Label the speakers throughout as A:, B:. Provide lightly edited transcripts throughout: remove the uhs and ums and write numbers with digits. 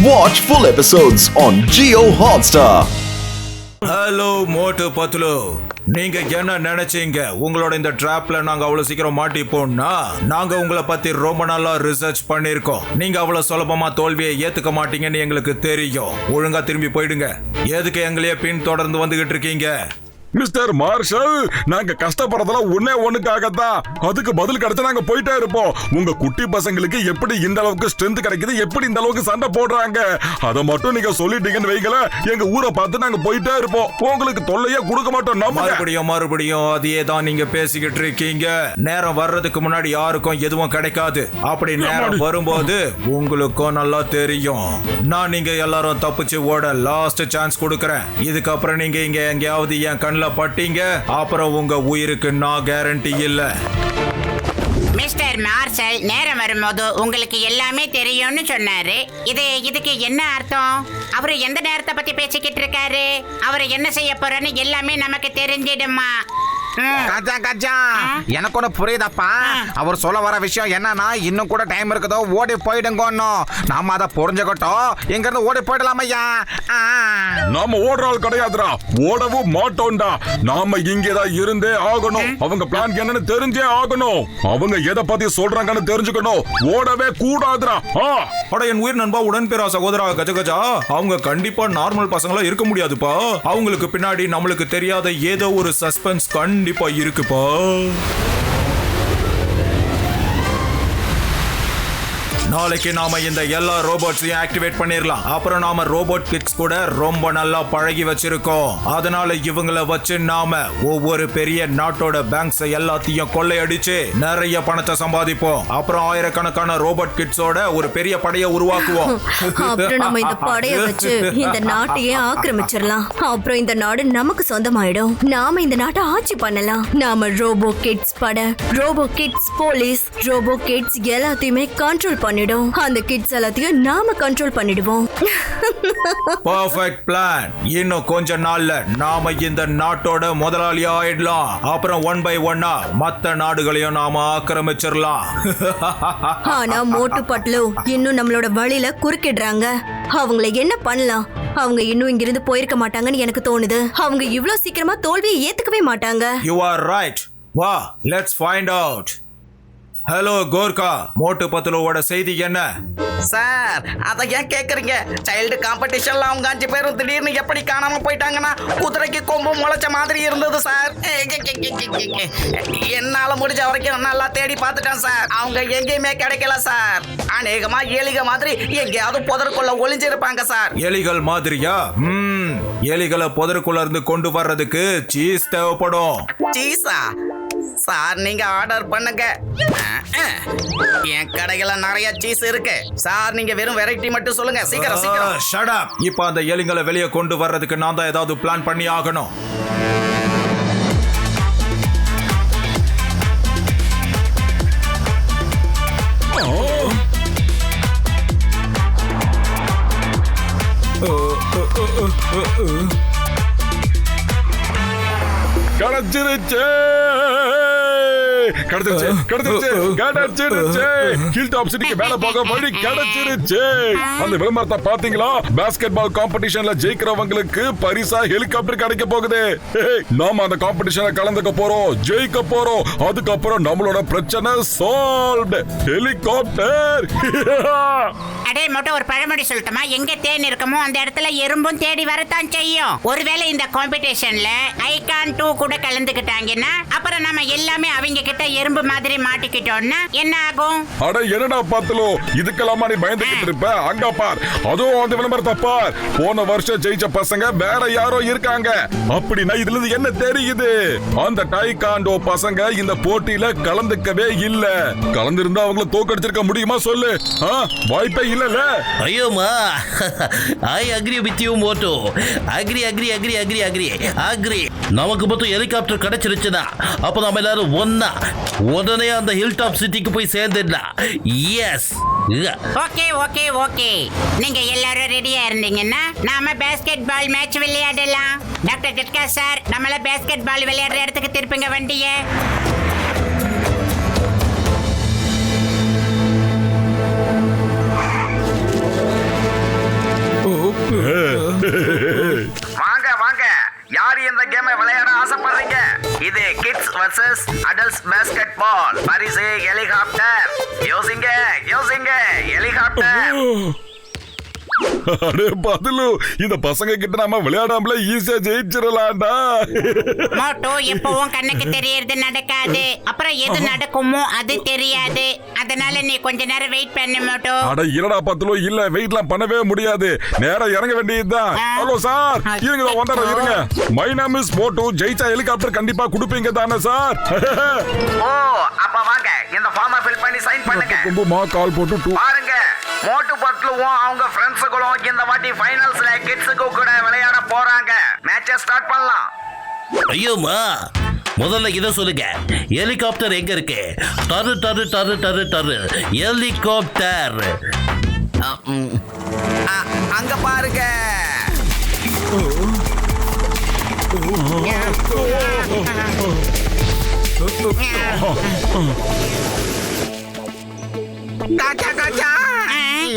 A: Watch full episodes on Jio Hotstar.
B: Hello Motu Patlu, நீங்க என்ன நினைச்சீங்க? உங்களோட இந்த டிராப்ல நாங்க அவ்வளவு சீக்கிரம் மாட்டிப்போம்னா? நாங்க உங்களை பத்தி ரொம்ப நாளா ரிசர்ச் பண்ணிருக்கோம். நீங்க அவ்வளவு சுலபமா தோல்வியை ஏத்துக்க மாட்டீங்கன்னு எங்களுக்கு தெரியும். ஒழுங்கா திரும்பி போயிடுங்க. எதுக்கு எங்களையே பின் தொடர்ந்து வந்துகிட்டு இருக்கீங்க?
C: மிஸ்டர் மார்ஷல், நாங்க கஷ்டப்படுறதெல்லாம் ஒண்ணுக்காகத்தான். அதுக்கு பதில் கிடைச்சா நாங்க போயிட்டே இருப்போம். உங்க குட்டி பசங்களுக்கு எப்படி இந்த அளவுக்கு ஸ்ட்ரென்த் கிடைக்குது, எப்படி இந்த அளவுக்கு சண்டை போடுறாங்க, அதை மட்டும் நீங்க சொல்லிட்டீங்கன்னு வைக்கல, எங்க ஊரை பார்த்து நாங்க போயிட்டே இருப்போம். உங்களுக்கு தொல்லையே கொடுக்க மாட்டோம்.
B: மறுபடியும் அதையே தான் நீங்க பேசிக்கிட்டு இருக்கீங்க. நேரம் வர்றதுக்கு முன்னாடி யாருக்கும் எதுவும் கிடைக்காது. அப்படி நேரம் வரும்போது உங்களுக்கும் நல்லா தெரியும். நான் நீங்க எல்லாரும் தப்பிச்சு ஓட லாஸ்ட் சான்ஸ் கொடுக்கறேன். இதுக்கப்புறம் நீங்க இங்க எங்கேயாவது என் கண்ணில் பட்டீங்க, அப்புறம் உங்க உயிருக்கு நான் கேரண்டி இல்ல.
D: மிஸ்டர் மார்ஷல் நேரம் வரும்போது உங்களுக்கு எல்லாமே தெரியும்னு சொன்னாரு. இதுக்கு என்ன அர்த்தம்? அவரு எந்த நேரத்தை பத்தி பேசிக்கிட்டு இருக்காரு? அவரு என்ன செய்ய போறான்னு எல்லாமே நமக்கு தெரிஞ்சிடுமா?
E: கஜா எனக்கு ஒண்ணு புரியுதப்பா. அவர் சொல்ல வர விஷயம் என்னன்னா, இன்னும் கூட டைம் இருக்குதோ, ஓடி போயிடுங்க. நாம அதை புரிஞ்சுக்கிட்டோம், இங்க இருந்து ஓடி போயிடலாம் ஐயா.
C: நாம ஓடுறாள் கிடையாதுடா, ஓடவும் மாட்டோம்டா. நாம இங்கதான் இருந்தே ஆகணும். அவங்க பிளான் என்னன்னு தெரிஞ்சே ஆகணும். அவங்க எதை பத்தி சொல்றாங்கன்னு தெரிஞ்சுக்கணும். ஓடவே கூடாதுடா.
B: அட என் உயிர் நண்பா, உடன்பிறா சகோதரா கஜகஜா, அவங்க கண்டிப்பா நார்மல் பசங்களா இருக்க முடியாதுப்பா. அவங்களுக்கு பின்னாடி நம்மளுக்கு தெரியாத ஏதோ ஒரு சஸ்பென்ஸ் கண்டிப்பா இருக்குப்பா. நாளைக்கு நாம இந்த எல்லா ரோபோட்ஸையும் ஆக்டிவேட் பண்ணிரலாம். அப்புறம் நாம ரோபோட் கிட்ஸ் கூட ரொம்ப நல்லா பழகி வச்சிருக்கோம். அதனால இவங்களை வச்சு நாம ஒவ்வொரு பெரிய நாட்டோட பேங்க்ஸ் எல்லாத்தையும் கொள்ளையடிச்சு நிறைய பணத்தை சம்பாதிப்போம். அப்புறம் ஆயிரக்கணக்கான ரோபோட் கிட்ஸோட ஒரு பெரிய படையை உருவாக்குவோம்.
F: அப்புறம் நம்ம இந்த படையை வச்சு இந்த நாட்டையே ஆக்கிரமிச்சிடலாம். அப்புறம் இந்த நாடு நமக்கு சொந்தமாயிடும். நாம இந்த நாட்டை ஆட்சி பண்ணலாம். நாம ரோபோ கிட்ஸ் படை, robo kids police, robo kids எல்லாத்தையுமே கண்ட்ரோல் பண்ணி அந்த கிட்ஸ் எல்லாத்தையும் நாம கண்ட்ரோல் பண்ணிடுவோம்.
B: Perfect plan. இன்னும் கொஞ்ச நாள்ல நாம இந்த நாட்டோட முதலாளி ஆயிடலாம். அப்புறம் ஒன் பை ஒன்னா மத்த நாடுகளையும் நாம ஆக்கிரமிச்சிடலாம்.
F: ஆனா மோட்டு பட்லு இன்னும் நம்மளோட வழியில குறுக்கிடுறாங்க. அவங்கள என்ன பண்ணலாம்? அவங்க இன்னும் இங்கிருந்து போயிருக்க மாட்டாங்கன்னு எனக்கு தோணுது. அவங்க இவ்வளவு சீக்கிரமா தோல்வியை ஏத்துக்கவே மாட்டாங்க.
B: You are right. வா, let's find out. Hello Gorkha, மோட்டு பத்துலோட செய்தி என்ன?
E: சார், அதை ஏன் கேக்குறீங்க? சைல்டு காம்படிஷன்ல அவங்க 5 பேரும் திடீர்னு எப்படி காணாம போயிட்டாங்கன்னா, குதிரைக்கு கொம்பு முளைச்ச மாதிரி இருந்தது சார். என்னால முடிஞ்ச வரைக்கும் நல்லா தேடி பார்த்துட்டேன் சார். அவங்க எங்கேயுமே கிடைக்கல சார். அநேகமா எலிக மாதிரி எங்கேயாவது புதருக்குள்ள ஒளிஞ்சிருப்பாங்க சார்.
B: எலிகள் மாதிரியா? எலிகளை புதருக்குள்ள இருந்து கொண்டு வர்றதுக்கு சீஸ் தேவைப்படும்.
E: சீஸா? சார், நீங்க ஆர்டர் பண்ணுங்க. என் கடையில நிறைய சீஸ் இருக்கு சார். நீங்க வெறும் வெரைட்டி மட்டும் சொல்லுங்க. சீக்கிரம்.
B: Shut up. இப்போ அந்த எலிகளை வெளியே கொண்டு வர்றதுக்கு நான் தான் ஏதாவது பிளான் பண்ணி ஆகணும்.
C: அந்த விளம்பரத்தை பாத்தீங்களா? பாஸ்கெட் பால் காம்படிஷன்ல ஜெயிக்கிறவங்களுக்கு பரிசா ஹெலிகாப்டர் கிடைக்க போகுது. நாம அந்த காம்படிஷன்ல கலந்துக்க போறோம், ஜெயிக்க போறோம். அதுக்கப்புறம் நம்மளோட பிரச்சனை சால்வ்ட். ஹெலிகாப்டர்.
D: அடே மொட்டை, ஒரு பழமொழி சொல்லட்டுமா? எங்க தேன் இருக்குமோ அந்த இடத்துல எறும்பும் தேடி வரத்தான் செய்யும். ஒருவேளை இந்த காம்படிஷன்ல ஐகான் 2 கூட கலந்துக்கிட்டாங்கன்னா, அப்புறம் நம்ம எல்லாமே அவங்க கிட்ட எறும்பு மாதிரி மாட்டிக்கிட்டோம்னா என்ன ஆகும்?
C: அட என்னடா பாத்துலோ, இதுக்கெல்லாமா நீ பயந்துகிட்டு இருப்ப? அங்க பார், அதுவும் அந்த விளம்பரத்தை பார். போன வருஷம் ஜெயிச்ச பசங்க வேற யாரோ இருக்காங்க. அப்படின்னா இதுல இருந்து என்ன தெரியுது? அந்த டைகாண்டோ பசங்க இந்த போட்டியில கலந்துக்கவே இல்ல. கலந்திருந்தா அவங்கள தோக்கடிச்சிருக்க முடியுமா சொல்லு? வாய்ப்பே இல்ல.
G: ஐயோமா, I agree with you Motu. Agree. நமக்கு மட்டும் ஹெலிகாப்டர் கிடைச்சிருச்சுன்னா அப்ப நம்ம எல்லாரும் உடனே அந்த ஹில் டாப் சிட்டிக்கு போய் சேர்ந்துடலாம். எஸ்.
D: ஓகே. நீங்க எல்லாரும் ரெடியா இருந்தீங்கன்னா நாம பாஸ்கெட் பால் மேட்ச் விளையாடலாம். டாக்டர் கட்கா சார், நம்மள பாஸ்கெட் பால் விளையாடுற இடத்துக்கு திருப்புங்க வண்டியை.
E: Versus adults basketball. பரிசு ஹெலிகாப்டர். யோசிங்க ஹெலிகாப்டர்.
C: அடே பதிலு, இந்த பசங்க கிட்ட நாம விளையாடாமல ஈஸியா ஜெயிச்சிடலாம்டா.
D: மோட்டோ எப்பவும் கண்ணுக்கு தெரியறது நடக்காது, அப்புறம் எது நடக்குமோ அது தெரியாது. அதனால நீ கொஞ்ச நேரம் வெயிட் பண்ணு மோட்டோ.
C: அட இருடா பதிலு, இல்ல வெயிட்லாம் பண்ணவே முடியாது, நேரா இறங்க வேண்டியதுதான். ஹலோ சார், இருங்க வந்துடுறேன், இருங்க. மை நேம் இஸ் மோட்டு. ஜெயிச்சா ஹெலிகாப்டர் கண்டிப்பா கொடுப்பீங்க தானே சார்?
E: ஓ, அப்ப வாங்க இந்த ஃபார்மை ஃபில் பண்ணி சைன் பண்ணுங்க.
C: கும்புமா கால் போட்டு
E: பாருங்க, மோட்டு பட்லுவும் அவங்க ஃப்ரெண்ட்ஸுகளும் இந்த வாட்டி ஃபைனல்ஸ்ல கிட்ஸுக்கு கூட விளையாட போறாங்க. மேட்சை ஸ்டார்ட் பண்ணலாம்.
G: ஐயோமா, முதல்ல இதை சொல்லுங்க, ஹெலிகாப்டர் எங்க இருக்கு? டரு டரு டரு டரு டரு ஹெலிகாப்டர்
E: அங்க பாருங்க.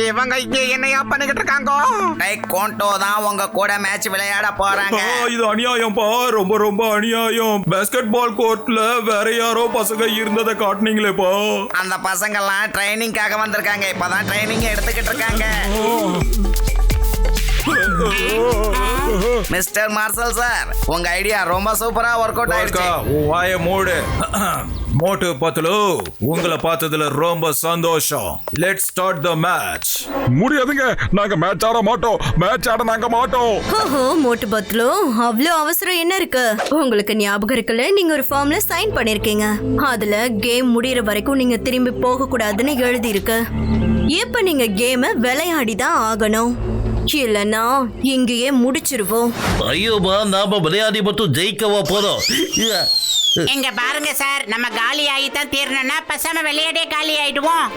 E: இவங்க இங்க என்னையா பண்ணிக்கிட்டு இருக்காங்க? டேக்வாண்டோ தான் உங்க கூட மேட்ச் விளையாட போறாங்க.
B: இது அநியாயம்ப்பா, ரொம்ப ரொம்ப அநியாயம். பாஸ்கெட் பால் கோர்ட்ல வேற யாரோ பசங்க இருந்ததை காட்டுனீங்களேப்பா.
E: அந்த பசங்க எல்லாம் ட்ரைனிங்காக வந்திருக்காங்க, இப்பதான் ட்ரைனிங் எடுத்துக்கிட்டு இருக்காங்க. மிஸ்டர் மார்சல் சார், உங்க ஐடியா ரொம்ப சூப்பரா ஒர்க் அவுட் ஆயிடுச்சு.
B: வாய மூடு. மோட்டு பத்லு, உங்களை பார்த்ததுல ரொம்ப சந்தோஷம். Let's start the match.
C: முடியாதுங்க, நாங்க மேட்ச் ஆட மாட்டோம். மேட்ச் ஆட நாங்க மாட்டோம்.
F: ஓஹோ, மோட்டு பத்லு, அவ்வளோ அவசரம் என்ன இருக்கு? உங்களுக்கு ஞாபகம் இருக்குல்ல, நீங்க ஒரு ஃபார்ம்ல சைன் பண்ணிருக்கீங்க. அதுல கேம் முடியற வரைக்கும் நீங்க திரும்பி போக கூடாதுன்னு எழுதி இருக்கு. இப்ப நீங்க கேமை விளையாடி தான் ஆகணும், இல்லனா இங்கேயே முடிச்சிருவோம்.
G: ஐயோமா, நாம விளையாடி மட்டும் ஜெயிக்கவா போறோம்?
D: எங்க பாருங்க சார், நம்ம காலி ஆகி தான் தீரணும்னா பசாம விளையாடே காலி ஆயிடுவோம்.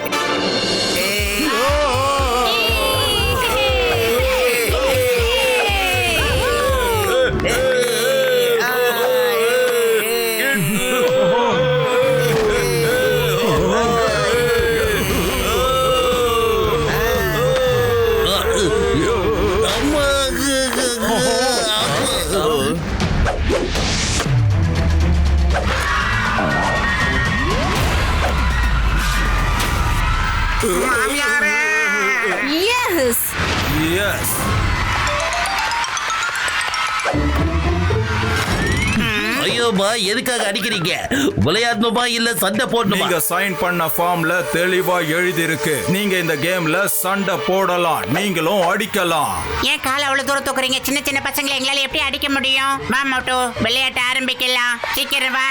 F: Yes.
B: Yes.
G: ஐயோமா, எதுக்காக அடிக்கிறீங்க? விளையாடணுமா இல்ல சண்டை போடணுமா?
B: நீங்க சைன் பண்ண ஃபார்ம்ல தெளிவா எழுதி இருக்கு, நீங்க இந்த கேம்ல சண்டை போடலாம், நீங்களும் அடிக்கலாம்.
D: ஏன் கால அவ்வளவு தூரம் தூக்குறீங்க? சின்ன சின்ன பசங்களை எங்களால எப்படி அடிக்க முடியும்? வா மோட்டோ, விளையாட்ட ஆரம்பிக்கலாம். சீக்கிரம் வா.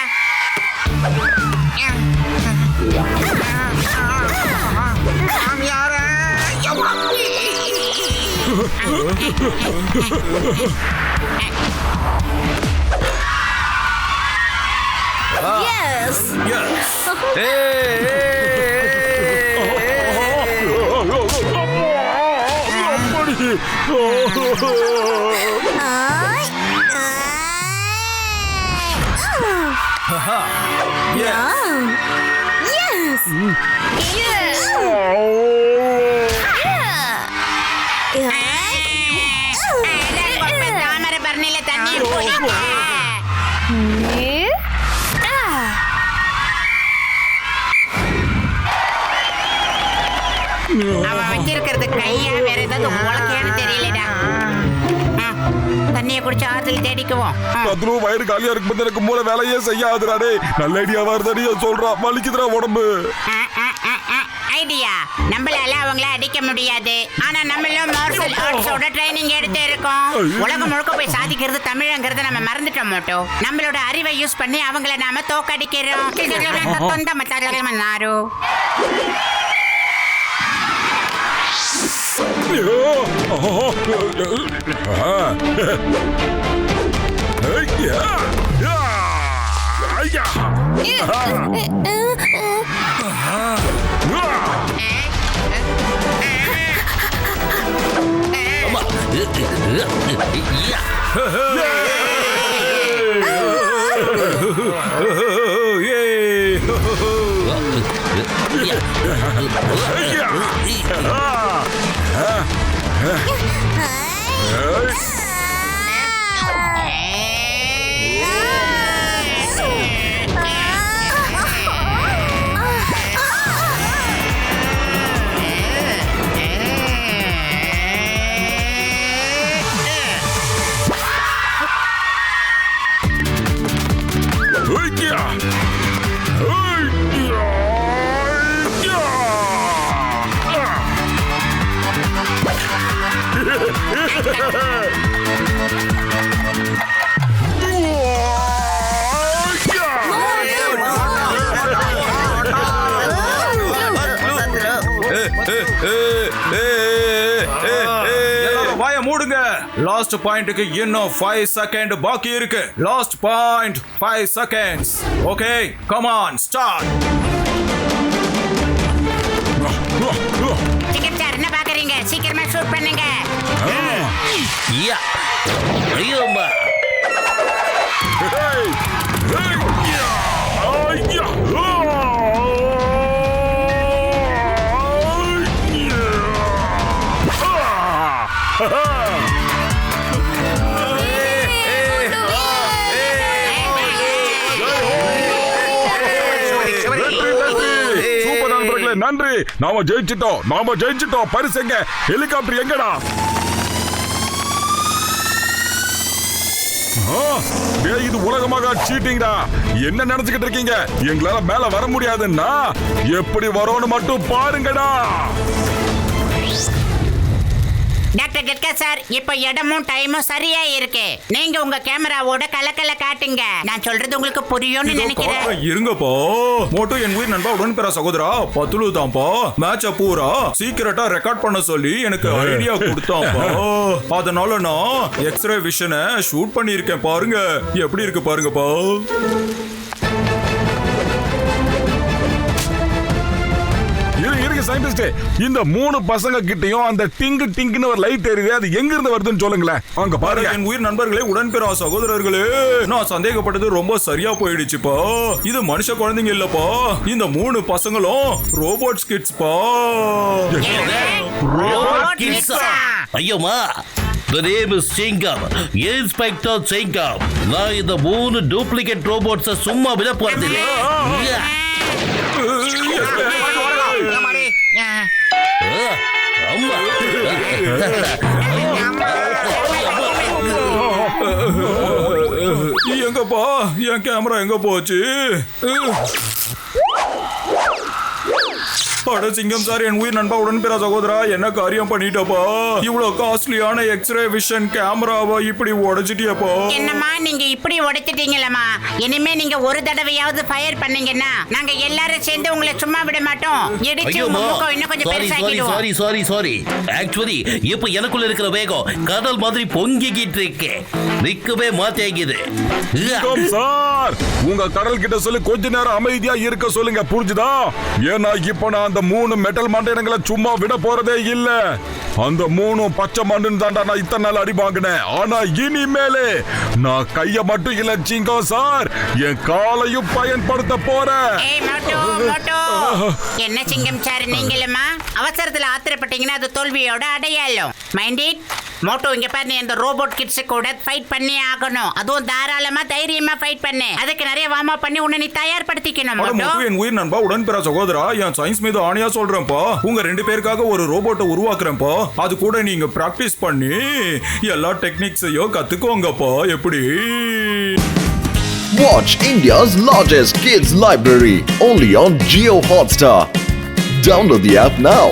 F: Yes.
B: Yes.
D: தாமரை பரணில தண்ணி அவன் வச்சிருக்கிறது கையா வேற ஏதாவது உலக்கையான்னு தெரியலடா. தண்ணியை குடிச்சு ஆத்துல தேடிக்குவோம்.
C: பத்ரு, வயிறு காலியா இருக்கும்போது எனக்கு மூளை வேலையே செய்யாதுடா. டேய், நல்ல ஐடியாவா இருந்தா சொல்றா, வலிக்குதுடா உடம்பு.
D: ஐடியா, நம்மளால அவங்கள அடிக்க முடியாது, ஆனா நம்மளும் மார்ஷல் ஆர்ட்ஸோட ட்ரைனிங் எடுத்து இருக்கோம். உலகம் முழுக்க போய் சாதிக்கிறது தமிழங்கிறத நம்ம மறந்துட்டோம் மோட்டோ. நம்மளோட அறிவை யூஸ் பண்ணி அவங்கள நாம தோக்கடிக்கிறோம்.
B: எல்லாரும் வாயை மூடுங்க. லாஸ்ட் பாயிண்ட்க்கு இன்னும் 5 செகண்ட் பாக்கி இருக்கு. Last point 5 seconds. Okay, come on, start.
D: சிங்கம் சார் என்ன பாக்குறீங்க? சீக்கிரமா ஷூட் பண்ணுங்க.
G: யா ஐயோம்மா
C: நன்றி. நாம ஜெயிச்சிட்டோம். பரிசுங்க. ஹெலிகாப்டர் எங்கடா? இது உலகமாக சீட்டிங்கடா. என்ன நினைச்சுக்கிட்டு இருக்கீங்க? எங்களால மேல வர முடியாதுன்னா எப்படி வரோன்னு மட்டும் பாருங்கடா.
D: டாக்டர் கட்கா சார், இப்ப இடமும் டைமும் சரியா இருக்கு. நீங்க உங்க கேமராவோட கலக்கல காட்டுங்க. நான் சொல்றது உங்களுக்கு புரியும்னு நினைக்கிறேன்.
B: இருங்கப்பா. மோட்டோ என் உயிர் நண்பா உடன்பெற சகோதரா பத்துலு தான்ப்பா மேட்ச பூரா சீக்கிரட்டா ரெக்கார்ட் பண்ண சொல்லி எனக்கு ஐடியா கொடுத்தான்ப்பா. அதனால நான் எக்ஸ்ரே விஷனை ஷூட் பண்ணியிருக்கேன். பாருங்க எப்படி இருக்கு பாருங்கப்பா.
C: இந்த 3 பசங்க கிட்டயும் அந்த டிங்கு ஒரு லைட் எரியுது. அது எங்க இருந்து வருதுன்னு சொல்லுங்களேன். அங்க பாருங்க.
B: என் உயிர் நண்பர்களே, உடன்பெறா சகோதரர்களே, நான் சந்தேகப்பட்டது ரொம்ப சரியா போயிடுச்சுப்பா. இது மனுஷ குழந்தைங்க இல்லப்பா. இந்த 3 பசங்களும் robot கிட்ஸ்பா.
G: ஐயோம்மா, the name is Singam, Inspector Singam. நான் இந்த 3 டூப்ளிகேட் ரோபோட்ஸை சும்மா விட போறது இல்லை.
B: எங்கப்பா என் கேமரா எங்க போச்சு? அட சிங்கம் சார், என் உயிர் நண்பா உடன்பெற சகோதரா, என்ன காரியம் பண்ணிட்டப்பா? இவ்வளவு காஸ்ட்லியான எக்ஸ்ரே விஷன் கேமராவை இப்படி உடைச்சிட்டியப்பா.
D: என்னம்மா நீங்க இப்படி உடைச்சிட்டீங்களம்மா? இனிமே நீங்க ஒரு தடவையாவது ஃபயர் பண்ணீங்கன்னா நாங்க எல்லாரும் சேர்ந்து உங்களை சும்மா விட மாட்டோம். இடிச்சு உங்க மூக்கை இன்னும் கொஞ்சம் பெருசாக்கிடுவோம்.
G: சாரி. ஆக்சுவலி இப்ப எனக்குள்ள இருக்கிற வேகம் கடல் மாதிரி பொங்கிக்கிட்டு இருக்கு. நிக்கவே மாட்டேங்குது.
C: சார், உங்க கடல் கிட்ட சொல்லி கொஞ்ச நேரம் அமைதியா இருக்க சொல்லுங்க, புரிஞ்சுதா? ஏன்னா இப்ப நான் அந்த 3 மெட்டல் மண்டைகளை சும்மா விட போறதே இல்ல. அந்த 3 பச்சை மண்ணுன்னு தாண்டா நான் இத்தனை நாள் அடி வாங்கினேன். ஆனா இனிமேலே நான் கைய மட்டும் இல்ல சிங்கம் சார், என் காலையும் பயன்படுத்த போறேன்.
D: என்ன சிங்கம் சார் நீங்களுமா அவசரத்துல ஆத்திரப்பட்டீங்கன்னா அது தோல்வியோட அடையாளம். மைண்டட் மோட்டோ, இங்க பாரு, நீ அந்த ரோபோட் கிட்ஸ் கூட ஃபைட் பண்ணி ஆகணும். அதுவும் தாராளமா தைரியமா ஃபைட் பண்ணு. அதுக்கு நிறைய வார்ம் அப் பண்ணி உன்னை நீ தயார்படுத்திக்கணும். மோட்டோ
B: என் உயிர் நண்பா உடன்பெற சகோதரா, என் சயின்ஸ் மீது ஆணையா சொல்றேன்ப்பா. உங்க 2 பேருக்காக ஒரு ரோபோட்டை உருவாக்குறேன்ப்பா. அது கூட நீங்க பிராக்டிஸ் பண்ணி எல்லா டெக்னிக்ஸையும் கத்துக்கோங்கப்பா. எப்படி?
A: Watch India's largest kids library only on Jio Hotstar. Download the app now.